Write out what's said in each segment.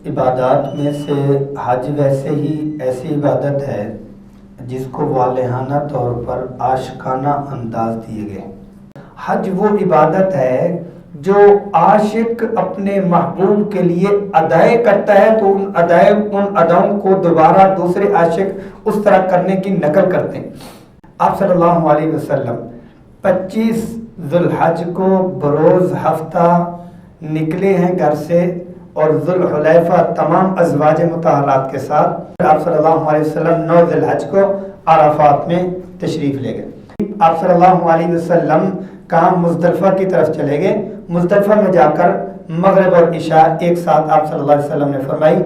عبادات میں سے حج ویسے ہی ایسی عبادت ہے جس کو والہانہ طور پر عاشقانہ انداز دیے گئے۔ حج وہ عبادت ہے جو عاشق اپنے محبوب کے لیے ادائے کرتا ہے تو ان اداؤں کو دوبارہ دوسرے عاشق اس طرح کرنے کی نقل کرتے ہیں۔ آپ صلی اللہ علیہ وسلم 25 ذی الحج کو بروز ہفتہ نکلے ہیں گھر سے اور ذوالحلیفہ تمام ازواج مطہرات کے ساتھ آپ صلی اللہ علیہ وسلم 9 ذی الحج کو عرفات میں تشریف لے گئے۔ آپ صلی اللہ علیہ وسلم کہاں مزدلفہ کی طرف چلے گئے۔ مزدلفہ میں جا کر مغرب اور عشاء ایک ساتھ آپ صلی اللہ علیہ وسلم نے فرمائی۔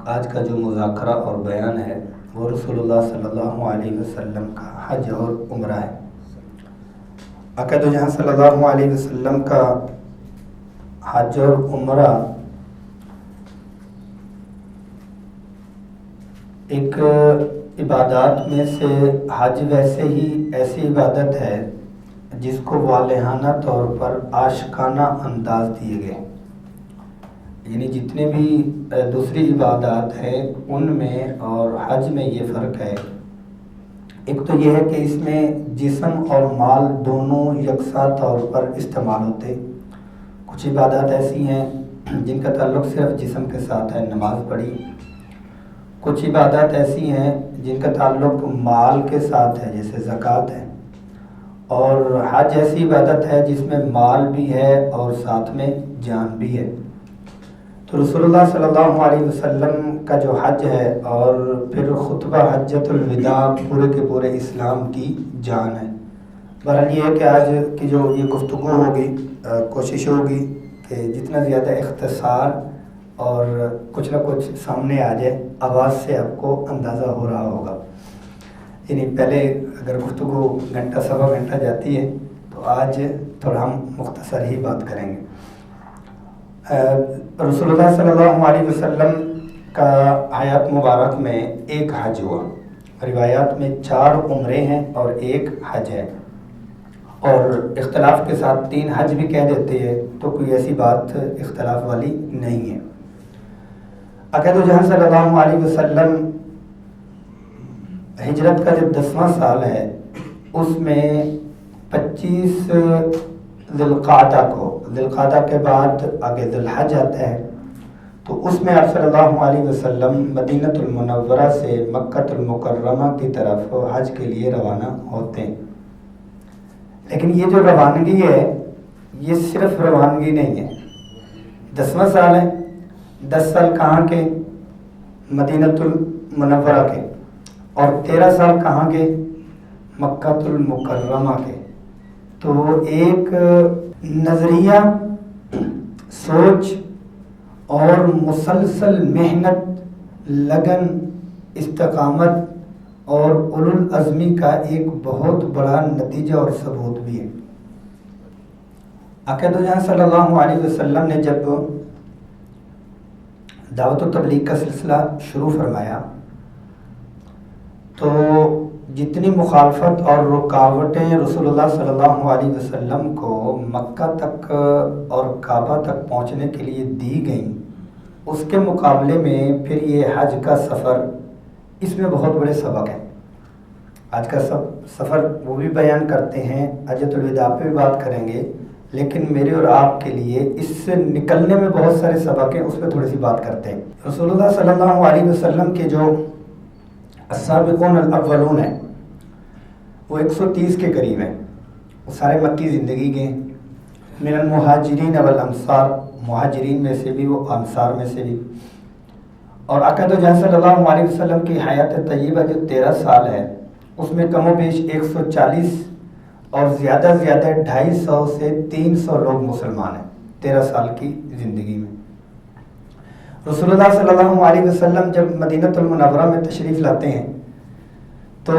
آج کا جو مذاکرہ اور بیان ہے وہ رسول اللہ صلی اللہ علیہ وسلم کا حج اور عمرہ ہے۔ آقا دو جہاں صلی اللہ علیہ وسلم کا حج اور عمرہ ایک عبادات میں سے حج ویسے ہی ایسی عبادت ہے جس کو والہانہ طور پر عاشقانہ انداز دیے گئے، یعنی جتنے بھی دوسری عبادات ہیں ان میں اور حج میں یہ فرق ہے۔ ایک تو یہ ہے کہ اس میں جسم اور مال دونوں یکساں طور پر استعمال ہوتے۔ کچھ عبادات ایسی ہیں جن کا تعلق صرف جسم کے ساتھ ہے، نماز پڑھی۔ کچھ عبادات ایسی ہیں جن کا تعلق مال کے ساتھ ہے، جیسے زکوٰۃ ہے۔ اور حج ایسی عبادت ہے جس میں مال بھی ہے اور ساتھ میں جان بھی ہے۔ تو رسول اللہ صلی اللہ علیہ وسلم کا جو حج ہے اور پھر خطبہ حجۃ الوداع پورے کے پورے اسلام کی جان ہے۔ بہرحال یہ ہے کہ آج کی جو یہ گفتگو ہوگی کوشش ہوگی کہ جتنا زیادہ اختصار اور کچھ نہ کچھ سامنے آ جائے، آواز سے آپ کو اندازہ ہو رہا ہوگا۔ یعنی پہلے اگر گفتگو گھنٹہ سوا گھنٹہ جاتی ہے تو آج تھوڑا ہم مختصر ہی بات کریں گے۔ رسول اللہ صلی اللہ علیہ وسلم کا حیات مبارک میں ایک حج ہوا، روایات میں 4 عمرے ہیں اور ایک حج ہے، اور اختلاف کے ساتھ 3 حج بھی کہہ دیتے ہیں، تو کوئی ایسی بات اختلاف والی نہیں ہے۔ عقائد جہاں صلی اللہ علیہ وسلم ہجرت کا جو 10واں سال ہے اس میں 25 ذی القعدہ کو، ذی القعدہ کے بعد آگے ذی الحج آتا ہے، تو اس میں آپ صلی اللہ علیہ وسلم مدینہ المنورہ سے مکہ المکرمہ کی طرف حج کے لیے روانہ ہوتے ہیں۔ لیکن یہ جو روانگی ہے یہ صرف روانگی نہیں ہے، 10واں سال ہے، 10 سال کہاں کے؟ مدینہ المنورہ کے، اور 13 سال کہاں کے؟ مکہ المکرمہ کے۔ تو ایک نظریہ، سوچ اور مسلسل محنت، لگن، استقامت اور اولو العزمی کا ایک بہت بڑا نتیجہ اور ثبوت بھی ہے۔ آقا دو جہاں صلی اللہ علیہ وسلم نے جب دعوت و تبلیغ کا سلسلہ شروع فرمایا تو جتنی مخالفت اور رکاوٹیں رسول اللہ صلی اللہ علیہ وسلم کو مکہ تک اور کعبہ تک پہنچنے کے لیے دی گئیں، اس کے مقابلے میں پھر یہ حج کا سفر، اس میں بہت بڑے سبق ہیں۔ آج کا سفر وہ بھی بیان کرتے ہیں، حجۃ الوداع پہ بھی بات کریں گے، لیکن میرے اور آپ کے لیے اس سے نکلنے میں بہت سارے سبق ہیں، اس پہ تھوڑی سی بات کرتے ہیں۔ رسول اللہ صلی اللہ علیہ وسلم کے جو السابقون الاولون ہیں وہ 130 کے قریب ہیں، وہ سارے مکی زندگی کے، من المہاجرین والانصار، مہاجرین میں سے بھی وہ انصار میں سے بھی۔ اور آقا دو جہاں صلی اللہ علیہ وسلم کی حیات طیبہ جو 13 سال ہے اس میں کم و بیش 140 اور زیادہ 250 سے 300 لوگ مسلمان ہیں 13 سال کی زندگی میں۔ رسول اللہ صلی اللہ علیہ وسلم جب مدینہ المنورہ میں تشریف لاتے ہیں تو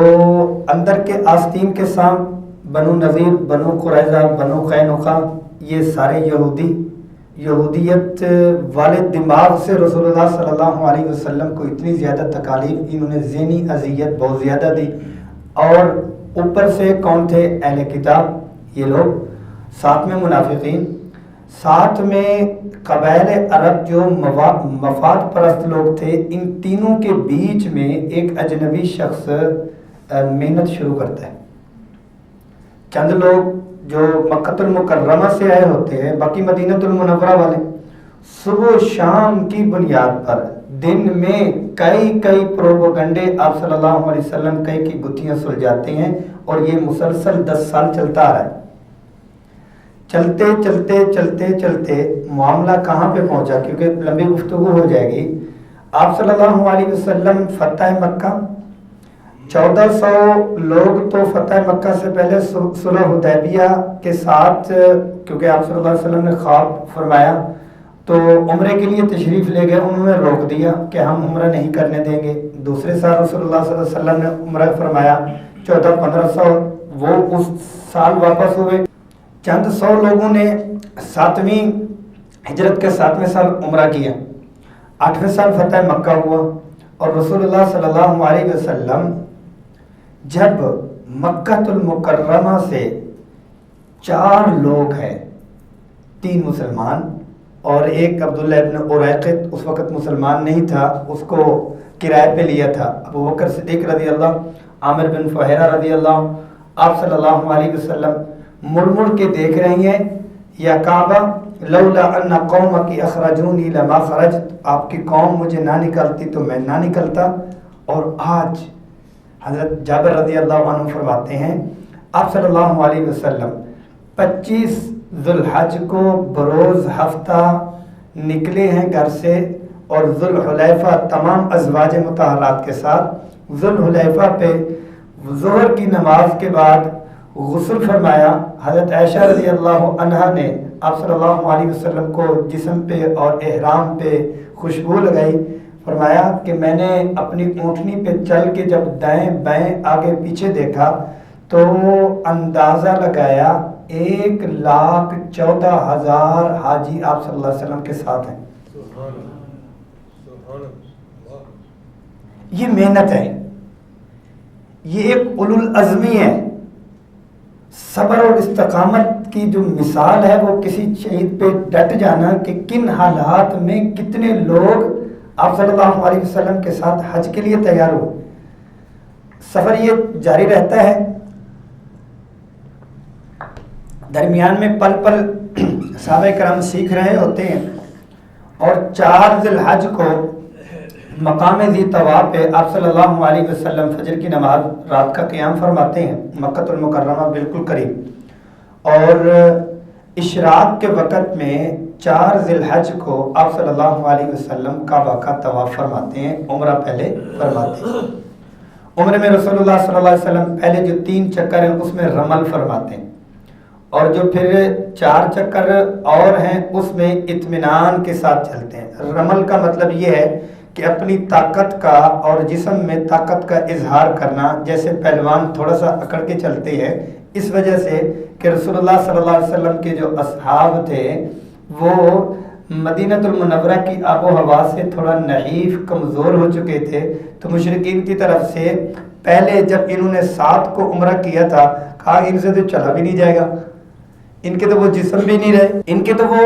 اندر کے آستین کے ساتھ بنو نذیر، بنو قریظہ، بنو قینقاع، یہ سارے یہودی یہودیت والے دماغ سے رسول اللہ صلی اللہ علیہ وسلم کو اتنی زیادہ تکالیف، انہوں نے ذہنی اذیت بہت زیادہ دی، اور اوپر سے کون تھے؟ اہل کتاب یہ لوگ، ساتھ میں منافقین، ساتھ میں قبائل عرب جو مفاد پرست لوگ تھے، ان تینوں کے بیچ میں ایک اجنبی شخص محنت شروع کرتا ہے۔ چند لوگ جو مکہ المکرمہ سے آئے ہوتے ہیں، باقی مدینہ المنورہ والے، صبح و شام کی بنیاد پر دن میں کئی پروپیگنڈے آپ صلی اللہ علیہ وسلم کئی گتھیاں سلجھاتے ہیں، اور یہ مسلسل 10 سال چلتا آ رہا ہے۔ چلتے معاملہ کہاں پہ پہنچا؟ کیونکہ لمبی گفتگو ہو جائے گی۔ آپ صلی اللہ علیہ وسلم فتح مکہ، 1400 لوگ تو فتح مکہ سے پہلے صلح حدیبیہ کے ساتھ، کیونکہ آپ صلی اللہ علیہ وسلم نے خواب فرمایا تو عمرے کے لیے تشریف لے گئے، انہوں نے روک دیا کہ ہم عمرہ نہیں کرنے دیں گے۔ دوسرے سال رسول اللہ صلی اللہ علیہ وسلم نے عمرہ فرمایا، 1400-1500 وہ اس سال واپس ہوئے۔ چند 100 لوگوں نے 7ویں ہجرت کے 7ویں سال عمرہ کیا، 8ویں سال فتح مکہ ہوا، اور رسول اللہ صلی اللہ علیہ وسلم جب مکہ المکرمہ سے 4 لوگ ہیں، 3 مسلمان اور ایک عبداللہ ابن اریقط، اس وقت مسلمان نہیں تھا، اس کو کرائے پہ لیا تھا، ابو بکر صدیق رضی اللہ، عامر بن فہیرہ رضی اللہ، آپ صلی اللہ علیہ وسلم مڑ کے دیکھ رہی ہیں، یا کعبہ لولا ان قومک اخرجونی لما خرجت، آپ کی قوم مجھے نہ نکلتی تو میں نہ نکلتا۔ اور آج حضرت جابر رضی اللہ عنہ فرماتے ہیں آپ صلی اللہ علیہ وسلم 25 ذوالحج کو بروز ہفتہ نکلے ہیں گھر سے، اور ذوالحلیفہ تمام ازواج مطہرات کے ساتھ ذوالحلیفہ پہ ظہر کی نماز کے بعد غسل فرمایا۔ حضرت عائشہ رضی اللہ عنہا نے آپ صلی اللہ علیہ وسلم کو جسم پہ اور احرام پہ خوشبو لگائی، فرمایا کہ میں نے اپنی اونٹنی پہ چل کے جب دائیں بائیں آگے پیچھے دیکھا تو اندازہ لگایا 1,14,000 حاجی آپ صلی اللہ علیہ وسلم کے ساتھ ہیں۔ یہ محنت ہے، یہ ایک اولو العزمی ہے۔ صبر اور استقامت کی جو مثال ہے وہ کسی شہید پہ ڈٹ جانا کہ کن حالات میں کتنے لوگ آپ صلی اللہ علیہ وسلم کے ساتھ حج کے لیے تیار ہو۔ سفر یہ جاری رہتا ہے، درمیان میں پل پل صحابہ کرام سیکھ رہے ہوتے ہیں، اور 4 ذی الحج کو مقام ذی طوا پہ آپ صلی اللہ علیہ وسلم فجر کی نماز رات کا قیام فرماتے ہیں، مکہ المکرمہ بالکل قریب، اور اشراق کے وقت میں 4 ذی الحج کو آپ صلی اللہ علیہ وسلم کعبہ کا طواف فرماتے ہیں، عمرہ پہلے فرماتے ہیں۔ عمرے میں رسول اللہ صلی اللہ علیہ وسلم پہلے جو 3 چکر ہیں اس میں رمل فرماتے ہیں، اور جو پھر 4 چکر اور ہیں اس میں اطمینان کے ساتھ چلتے ہیں۔ رمل کا مطلب یہ ہے کہ اپنی طاقت کا اور جسم میں طاقت کا اظہار کرنا، جیسے پہلوان تھوڑا سا اکڑ کے چلتے ہیں، اس وجہ سے کہ رسول اللہ صلی اللہ علیہ وسلم کے جو اصحاب تھے وہ مدینہ المنورہ کی آب و ہوا سے تھوڑا نحیف کمزور ہو چکے تھے، تو مشرکین کی طرف سے پہلے جب انہوں نے 7 کو عمرہ کیا تھا کہا ان سے تو چلا بھی نہیں جائے گا، ان کے تو وہ جسم بھی نہیں رہے، ان کے تو وہ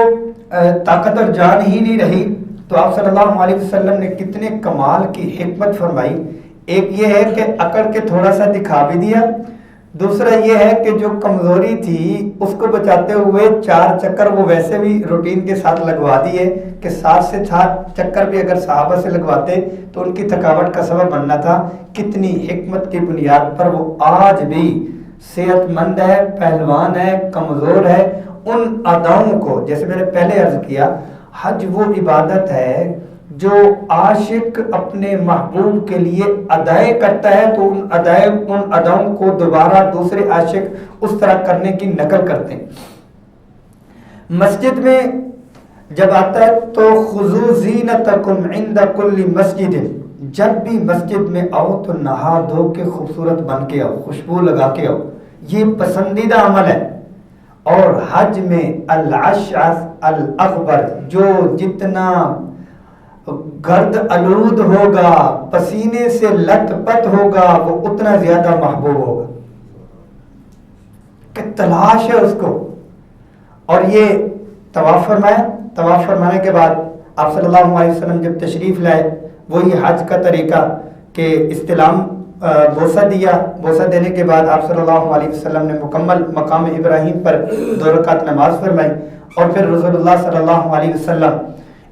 طاقت اور جان ہی نہیں رہی۔ تو آپ صلی اللہ علیہ وسلم نے کتنے کمال کی حکمت فرمائی، ایک یہ ہے کہ اکڑ کے تھوڑا سا دکھا بھی دیا، دوسرا یہ ہے کہ جو کمزوری تھی اس کو بچاتے ہوئے 4 چکر وہ ویسے بھی روٹین کے ساتھ لگوا دیے کہ 7 سے 7 چکر بھی اگر صحابہ سے لگواتے تو ان کی تھکاوٹ کا سبب بننا تھا۔ کتنی حکمت کی بنیاد پر وہ آج بھی صحت مند ہے، پہلوان ہے، کمزور ہے۔ ان اداؤں کو، جیسے میں نے پہلے عرض کیا، حج وہ عبادت ہے جو عاشق اپنے محبوب کے لیے ادائیں کرتا ہے تو ان اداؤں کو دوبارہ دوسرے عاشق اس طرح کرنے کی نقل کرتے ہیں۔ مسجد میں جب آتا ہے تو خذوا زینتکم عند کل مسجد، جب بھی مسجد میں آؤ تو نہا دھو کے خوبصورت بن کے آؤ، خوشبو لگا کے آؤ، یہ پسندیدہ عمل ہے۔ اور حج میں الاشعث الاغبر، جو جتنا گرد آلود ہوگا، پسینے سے لت پت ہوگا، وہ اتنا زیادہ محبوب ہوگا، کہ تلاش ہے اس کو۔ اور یہ طواف فرمایا، طواف فرمانے کے بعد آپ صلی اللہ علیہ وسلم جب تشریف لائے، وہی حج کا طریقہ کہ استلام بوسہ دیا، بوسہ دینے کے بعد آپ صلی اللہ علیہ وسلم نے مکمل مقام ابراہیم پر 2 رکعت نماز فرمائی، اور پھر رسول اللہ صلی اللہ علیہ وسلم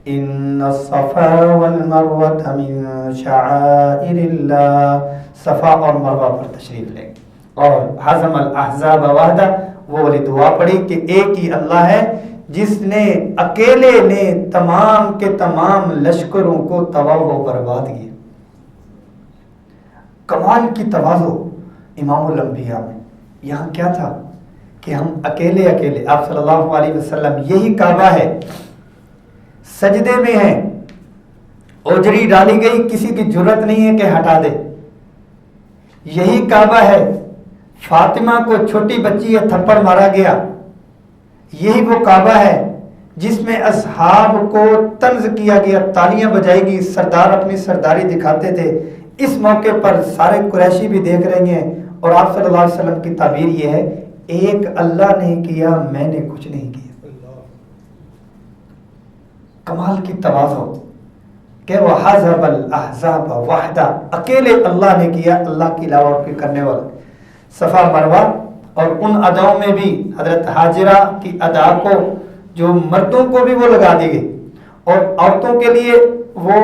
ان الصفا والمروہ من شعائر اللہ، صفا اور مروہ پر تشریف لے، اور حزم الاحزاب وحدہ، وہ والی دعا پڑھی کہ ایک ہی اللہ ہے جس نے اکیلے نے تمام کے تمام لشکروں کو تباہ و برباد کیا۔ کمال کی تواضع امام الانبیاء میں۔ یہاں کیا تھا کہ ہم اکیلے اکیلے، آپ صلی اللہ علیہ وسلم، یہی کعبہ ہے، سجدے میں ہیں، اوجری ڈالی گئی، کسی کی جرت نہیں ہے کہ ہٹا دے، یہی کعبہ ہے، فاطمہ کو چھوٹی بچی ہے تھپڑ مارا گیا، یہی وہ کعبہ ہے جس میں اصحاب کو طنز کیا گیا، تالیاں بجائی گی، سردار اپنی سرداری دکھاتے تھے۔ اس موقع پر سارے قریشی بھی دیکھ رہے ہیں، اور آپ صلی اللہ علیہ وسلم کی تعبیر یہ ہے، ایک اللہ نے کیا، میں نے کچھ نہیں کیا۔ کمال کی تواضع کہ وہ حزب الاحزاب وحدہ، اکیلے اللہ نے کیا، اللہ کے علاوہ اور کوئی کرنے والا۔ صفا مروہ، اور ان اداؤں میں بھی حضرت حاجرہ کی ادا کو جو مردوں کو بھی وہ لگا دی گئی، اور عورتوں کے لیے وہ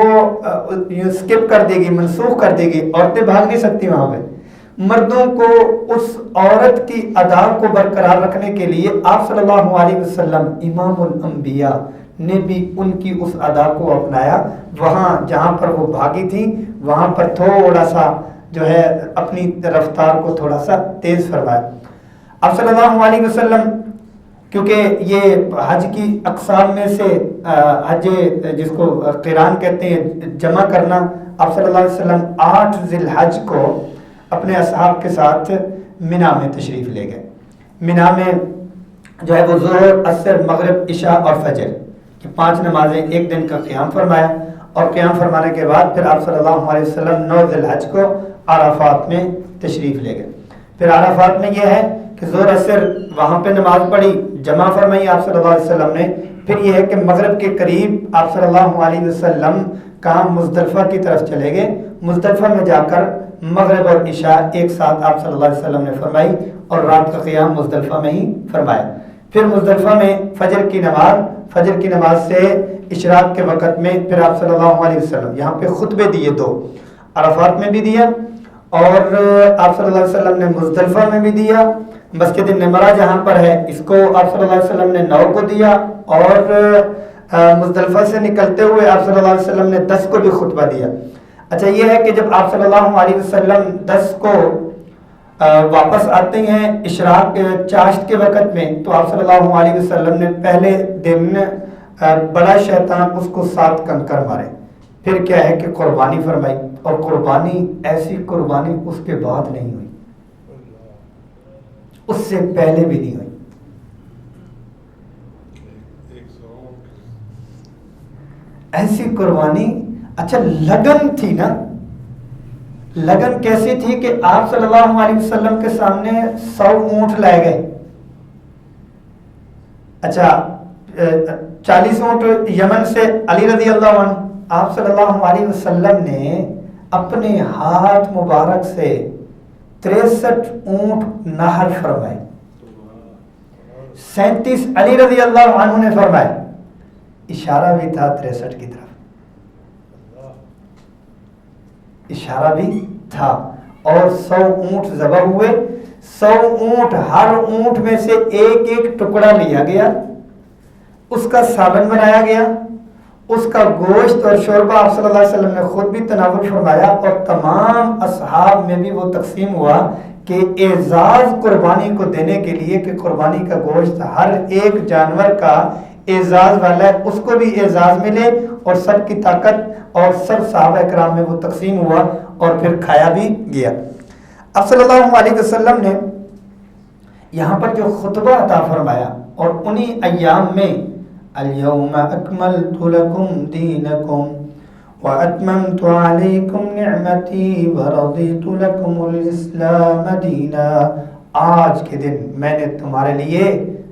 سکپ کر دے گی، منسوخ کر دے گی، عورتیں بھاگ نہیں سکتی وہاں پہ۔ مردوں کو اس عورت کی ادا کو برقرار رکھنے کے لیے آپ صلی اللہ علیہ وسلم امام الانبیاء نے بھی ان کی اس ادا کو اپنایا۔ وہاں جہاں پر وہ بھاگی تھیں وہاں پر تھوڑا سا جو ہے اپنی رفتار کو تھوڑا سا تیز فرمایا۔ آپ صلی اللہ علیہ وسلم، کیونکہ یہ حج کی اقسام میں سے حج جس کو قران کہتے ہیں، جمع کرنا، آپ صلی اللہ علیہ وسلم 8 ذی الحج کو اپنے اصحاب کے ساتھ مینا میں تشریف لے گئے۔ مینا میں جو ہے وہ ظہر، عصر، مغرب، عشاء اور فجر کی 5 نمازیں ایک دن کا قیام فرمایا، اور قیام فرمانے کے بعد پھر آپ صلی اللہ علیہ وسلم 9 ذی الحج کو عرفات میں تشریف لے گئے۔ پھر عرفات میں یہ ہے کہ ظہر عصر وہاں پہ نماز پڑھی، جمع فرمائی آپ صلی اللہ علیہ وسلم نے۔ پھر یہ ہے کہ مغرب کے قریب آپ صلی اللہ علیہ وسلم کہاں مزدلفہ کی طرف چلے گئے، مزدلفہ میں جا کر مغرب اور عشاء ایک ساتھ آپ صلی اللہ علیہ وسلم نے فرمائی، اور رات کا قیام مزدلفہ میں ہی فرمایا۔ پھر مزدلفہ میں فجر کی نماز سے اشراق کے وقت میں پھر آپ صلی اللہ علیہ وسلم یہاں پہ خطبے دیے 2، عرفات میں بھی دیا، اور آپ صلی اللہ علیہ وسلم نے مزدلفہ میں بھی دیا۔ مسجد نمرہ جہاں پر ہے اس کو آپ صلی اللہ علیہ وسلم نے 9 کو دیا، اور مزدلفہ سے نکلتے ہوئے آپ صلی اللہ علیہ وسلم نے 10 کو بھی خطبہ دیا۔ اچھا یہ ہے کہ جب آپ صلی اللہ علیہ وسلم 10 کو واپس آتے ہیں اشراق کے چاشت کے وقت میں، تو آپ صلی اللہ علیہ وسلم نے پہلے دن بڑا شیطان اس کو 7 کنکر مارے، پھر کیا ہے کہ قربانی فرمائی، اور قربانی ایسی قربانی اس کے بعد نہیں ہوئی، اس سے پہلے بھی نہیں ہوئی۔ ایسی قربانی، اچھا لگن تھی نا، لگن کیسی تھی کہ آپ صلی اللہ علیہ وسلم کے سامنے 100 اونٹ لائے گئے، اچھا 40 اونٹ یمن سے علی رضی اللہ عنہ، آپ صلی اللہ علیہ وسلم نے اپنے ہاتھ مبارک سے 63 اونٹ نہر فرمائے، 37 علی رضی اللہ عنہ نے فرمائے، اشارہ بھی تھا 63 کی طرف، اشارہ بھی تھا، اور 100 اونٹ ذبح ہوئے، 100 اونٹ، ہر اونٹ میں سے ایک ایک ٹکڑا لیا گیا، اس کا سالن بنایا گیا، اس کا گوشت اور شوربہ آپ صلی اللہ علیہ وسلم نے خود بھی تناول فرمایا، اور تمام اصحاب میں بھی وہ تقسیم ہوا کہ اعزاز قربانی کو دینے کے لیے کہ قربانی کا گوشت ہر ایک جانور کا اعزاز والا ہے، اس کو بھی اعزاز ملے، اور سب کی طاقت اور سب صحابہ کرام میں وہ تقسیم ہوا، اور پھر کھایا بھی گیا۔ اب صلی اللہ علیہ وسلم نے یہاں پر جو خطبہ عطا فرمایا اور انہی ایام میں الیوم اکملت لکم دینکم واتممت علیکم نعمتی ورضیت لکم الاسلام دینا، آج کے دن میں نے تمہارے لیے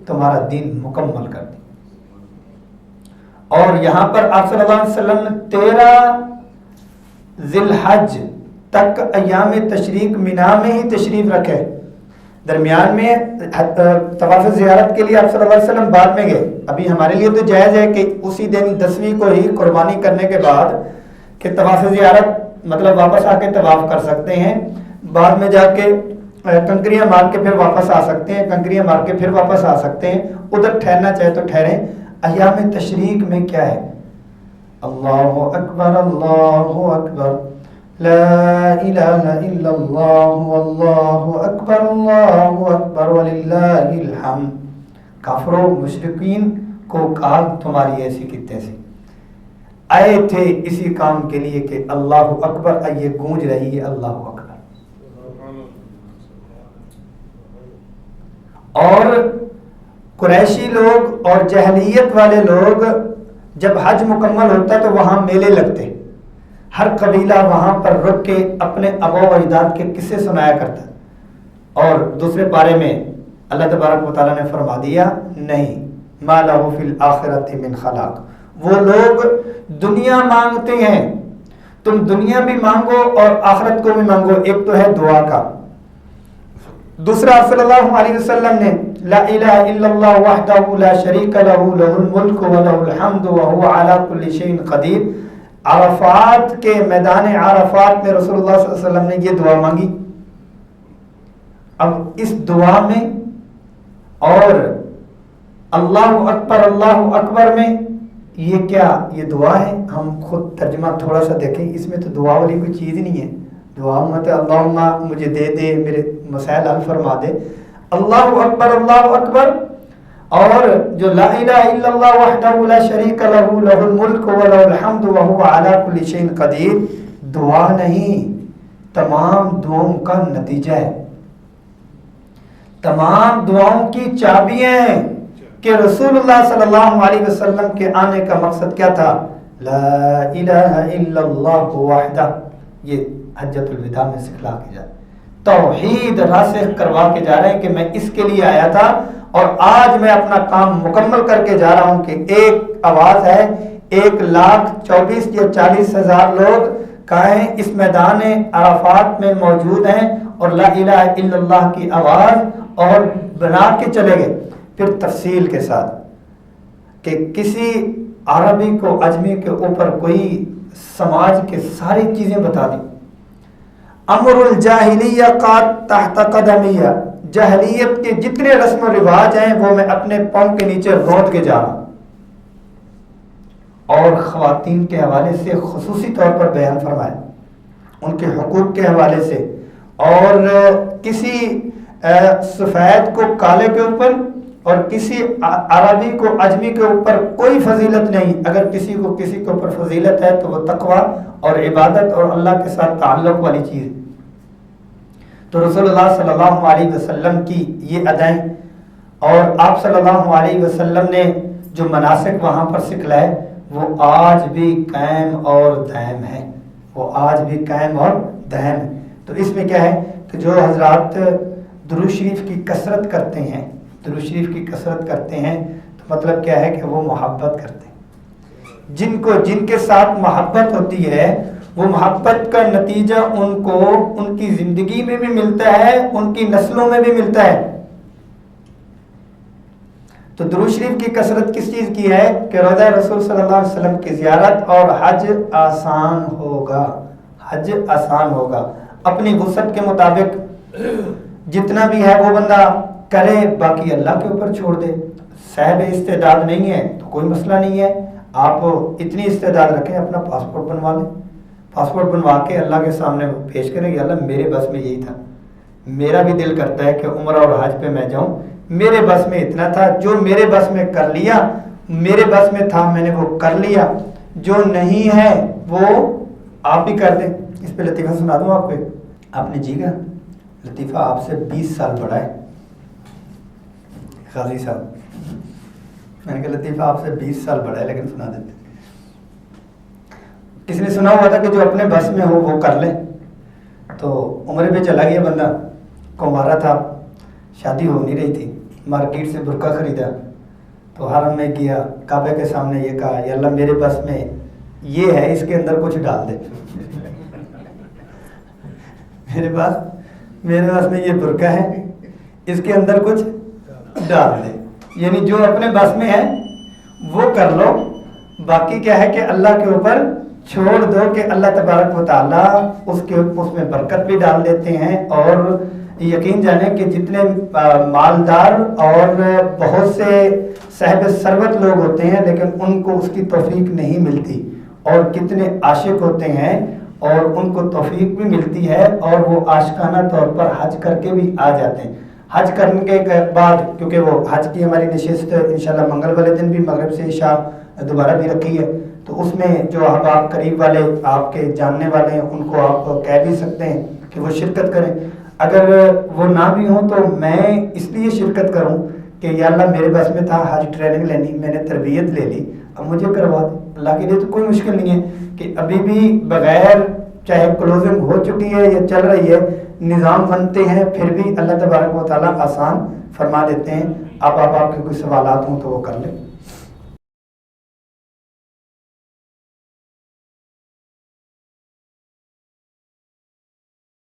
تمہارا دین مکمل کر دیا۔ اور یہاں پر آپ صلی اللہ علیہ وسلم نے 13 ذی الحج تک ایام تشریق مینا میں ہی تشریف رکھے، درمیان میں طواف زیارت کے لیے آپ صلی اللہ علیہ وسلم بعد میں گئے۔ ابھی ہمارے لیے تو جائز ہے کہ اسی دن 10ویں کو ہی قربانی کرنے کے بعد کہ طواف زیارت مطلب واپس آ کے طواف کر سکتے ہیں، بعد میں جا کے کنکریاں مار کے پھر واپس آ سکتے ہیں، کنکریاں مار کے پھر واپس آ سکتے ہیں، ادھر ٹھہرنا چاہے تو ٹھہریں۔ ایام تشریق میں کیا ہے؟ اللہ اکبر اللہ اکبر لا الہ الا اللہ واللہ اکبر وللہ الحمد۔ کافروں مشرکین کو کہا تمہاری ایسی کی تیسی، آئے تھے اسی کام کے لیے کہ اللہ اکبر یہ گونج رہی ہے اللہ اکبر۔ اور قریشی لوگ اور جہلیت والے لوگ جب حج مکمل ہوتا تو وہاں میلے لگتے، ہر قبیلہ وہاں پر رک کے اپنے آباء و اجداد کے قصے سنایا کرتا، اور دوسرے پارے میں اللہ تبارک و تعالیٰ نے فرما دیا نہیں ما لہ فی الآخرۃ من خلاق، وہ لوگ دنیا مانگتے ہیں، تم دنیا بھی مانگو اور آخرت کو بھی مانگو، ایک تو ہے دعا کا، دوسرا صلی اللہ علیہ وسلم نے لا الہ الا اللہ وحدہ لا شریک لہ لہ الملک ولہ الحمد وہو علی کل شیء قدیر۔ عرفات کے میدان عرفات میں رسول اللہ صلی اللہ علیہ وسلم نے یہ دعا مانگی۔ اب اس دعا میں اور اللہ اکبر میں یہ کیا، یہ دعا ہے؟ ہم خود ترجمہ تھوڑا سا دیکھیں، اس میں تو دعا والی کوئی چیز نہیں ہے، دعا مت اللہم مجھے دے دے، میرے مسائل حل فرما دے۔ اللہ اکبر اور جو لا الہ الا اللہ وحدہ لا شریک لہ لہ الملک ولہ الحمد وہو علی کل شیء قدیر، دعا نہیں، تمام دعاؤں کا نتیجہ ہے، تمام دعاؤں کی چابیاں ہیں کہ رسول اللہ صلی اللہ علیہ وسلم کے آنے کا مقصد کیا تھا؟ لا الہ الا اللہ وحدہ، یہ حجۃ الوداع میں سکھلا کے جائے، توحید راسخ کروا کے جا رہے ہیں کہ میں اس کے لیے آیا تھا اور آج میں اپنا کام مکمل کر کے جا رہا ہوں کہ ایک آواز ہے، 1,24,000 یا 40,000 لوگ کہاں ہیں؟ اس میدان عرفات میں موجود ہیں اور لا الہ الا اللہ کی آواز اور بنا کے چلے گئے۔ پھر تفصیل کے ساتھ کہ کسی عربی کو عجمی کے اوپر کوئی سماج کے ساری چیزیں بتا دی، امر الجاہلیہ قاد تحت قدمیہ، جاہلیت کے جتنے رسم و رواج ہیں وہ میں اپنے پاؤں کے نیچے روت کے جا رہا ہوں، اور خواتین کے حوالے سے خصوصی طور پر بیان فرمایا، ان کے حقوق کے حوالے سے، اور کسی سفید کو کالے کے اوپر اور کسی عربی کو عجمی کے اوپر کوئی فضیلت نہیں، اگر کسی کے اوپر فضیلت ہے تو وہ تقوی اور عبادت اور اللہ کے ساتھ تعلق والی چیز۔ تو رسول اللہ صلی اللہ علیہ وسلم کی یہ ادائیں اور آپ صلی اللہ علیہ وسلم نے جو مناسک وہاں پر سکھلائے وہ آج بھی قائم اور دائم ہے، وہ آج بھی قائم اور دائم ہے۔ تو اس میں کیا ہے کہ جو حضرات درود شریف کی کثرت کرتے ہیں، درود شریف کی کثرت کرتے ہیں تو مطلب کیا ہے کہ وہ محبت کرتے ہیں، جن کے ساتھ محبت ہوتی ہے وہ محبت کا نتیجہ ان کو ان کی زندگی میں بھی ملتا ہے، ان کی نسلوں میں بھی ملتا ہے۔ تو درود شریف کی کثرت کس چیز کی ہے کہ روضہ رسول صلی اللہ علیہ وسلم کی زیارت، اور حج آسان ہوگا، حج آسان ہوگا، اپنی وسعت کے مطابق جتنا بھی ہے وہ بندہ کرے، باقی اللہ کے اوپر چھوڑ دے۔ صاحب استعداد نہیں ہے تو کوئی مسئلہ نہیں ہے، آپ اتنی استعداد رکھیں، اپنا پاسپورٹ بنوا لیں، پاسپورٹ بنوا کے اللہ کے سامنے پیش کریں کہ اللہ میرے بس میں یہی تھا، میرا بھی دل کرتا ہے کہ عمرہ اور حج پہ میں جاؤں، میرے بس میں اتنا تھا، جو میرے بس میں کر لیا، میرے بس میں تھا میں نے وہ کر لیا، جو نہیں ہے وہ آپ بھی کر دیں۔ اس پہ لطیفہ سنا دوں آپ کو، آپ نے جی گا لطیفہ آپ سے 20 سال بڑا ہے، قاضی صاحب، میں نے کہا لطیفہ آپ سے 20 سال بڑا ہے لیکن سنا دیتے. کسی نے سنا ہوا تھا کہ جو اپنے بس میں ہو وہ کر لے. تو عمرے پہ چلا گیا بندہ، کنوارا تھا، شادی ہو نہیں رہی تھی، مارکیٹ سے برقع خریدا، تو حرم میں گیا، کعبے کے سامنے یہ کہا یا اللہ میرے بس میں یہ ہے، اس کے اندر کچھ ڈال دے. میرے پاس میں یہ برقع ہے، اس کے اندر کچھ ڈال دے. یعنی جو اپنے بس میں ہے وہ کر لو، باقی کیا ہے کہ اللہ کے اوپر چھوڑ دو کہ اللہ تبارک و تعالیٰ اس میں برکت بھی ڈال دیتے ہیں. اور یقین جانیں کہ جتنے مالدار اور بہت سے صاحب ثروت لوگ ہوتے ہیں لیکن ان کو اس کی توفیق نہیں ملتی، اور کتنے عاشق ہوتے ہیں اور ان کو توفیق بھی ملتی ہے اور وہ عاشقانہ طور پر حج کر کے بھی آ جاتے ہیں. حج کرنے کے بعد کیونکہ وہ حج کی ہماری نشست انشاءاللہ منگل والے دن بھی مغرب سے عشاء دوبارہ بھی رکھی ہے، تو اس میں جو آپ قریب والے آپ کے جاننے والے ہیں ان کو آپ کہہ بھی سکتے ہیں کہ وہ شرکت کریں. اگر وہ نہ بھی ہوں تو میں اس لیے شرکت کروں کہ یا اللہ میرے بس میں تھا حج ٹریننگ لینی، میں نے تربیت لے لی، اب مجھے کروا دے. اللہ کے لیے تو کوئی مشکل نہیں ہے کہ ابھی بھی بغیر چاہے کلوزنگ ہو چکی ہے یا چل رہی ہے، نظام بنتے ہیں پھر بھی اللہ تبارک و تعالیٰ آسان فرما دیتے ہیں. آپ کے کوئی سوالات ہوں تو وہ کر لیں.